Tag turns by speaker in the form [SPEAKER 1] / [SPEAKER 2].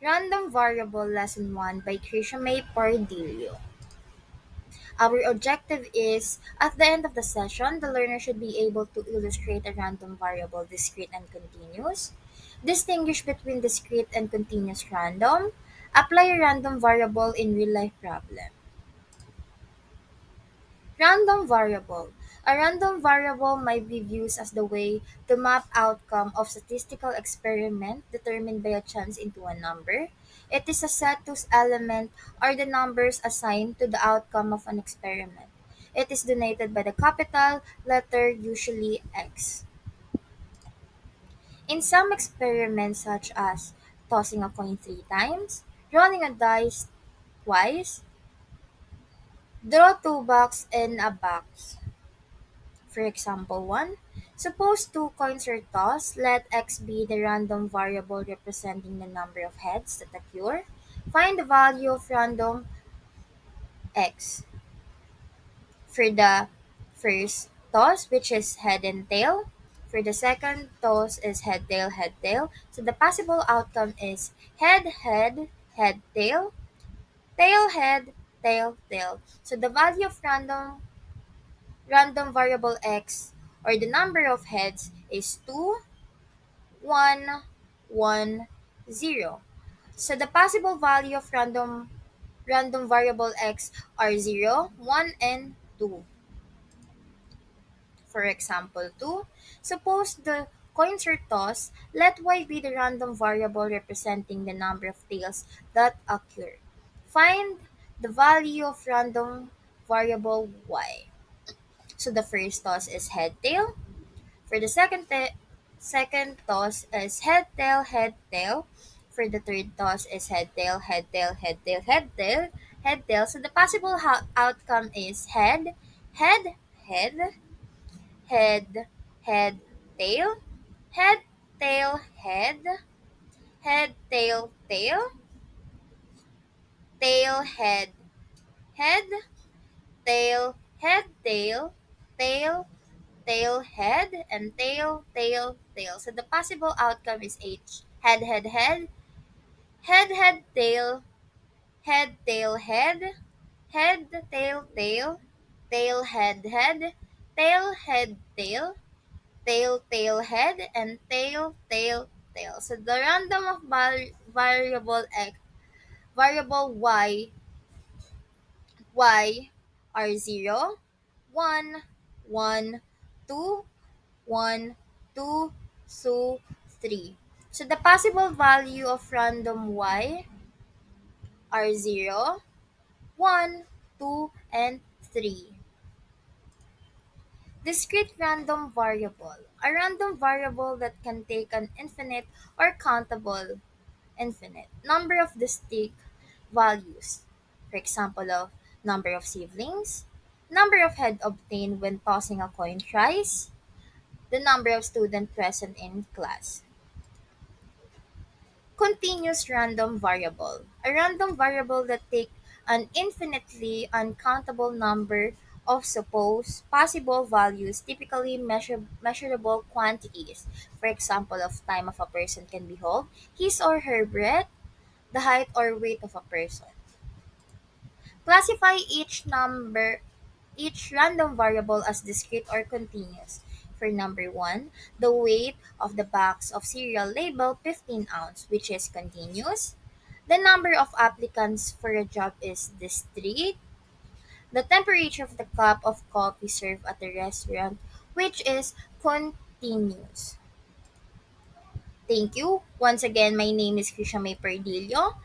[SPEAKER 1] Random Variable Lesson 1 by May Pardillo. Our objective is, at the end of the session, the learner should be able to illustrate a random variable, discrete and continuous, distinguish between discrete and continuous random, apply a random variable in real-life problem. Random variable. A random variable might be used as the way to map outcome of statistical experiment determined by a chance into a number. It is a set whose element are the numbers assigned to the outcome of an experiment. It is denoted by the capital letter, usually X. In some experiments such as tossing a coin 3 times, rolling a dice twice, draw 2 boxes in a box. For example 1, suppose two coins are tossed, let x be the random variable representing the number of heads that occur. Find the value of random x for the first toss, which is head and tail. For the second toss is head, tail. So the possible outcome is head, head, tail. So the value of random variable x or the number of heads is 2, 1, 1, 0. So the possible value of random variable x are 0, 1, and 2. For example 2, suppose the coins are tossed, let y be the random variable representing the number of tails that occur. Find the value of random variable y. So the first toss is head tail. For the second toss is head tail. For the third toss is head tail. So the possible outcome is head, head, head, head, tail, head, tail, head, tail, head, tail, tail, tail, head, and tail. So the possible outcome is H. Head, tail, head, tail, head, tail, head, and tail. So the random of variable x, variable y are 0, 1, 1, 2, 1, 2, 2, 3. So the possible value of random y are 0, 1, 2, and 3. Discrete random variable. A random variable that can take an infinite or countable infinite number of distinct values. For example of number of siblings, number of head obtained when tossing a coin thrice, the number of students present in class. Continuous random variable. A random variable that takes an infinitely uncountable number of supposed possible values, typically measurable quantities. For example, of time of a person can behold, his or her breath, the height or weight of a person. Classify each random variable as discrete or continuous. For number 1, the weight of the box of cereal labeled 15 ounce, which is continuous. The number of applicants for a job is discrete. The temperature of the cup of coffee served at the restaurant, which is continuous. Thank you. Once again, my name is May Perdillo.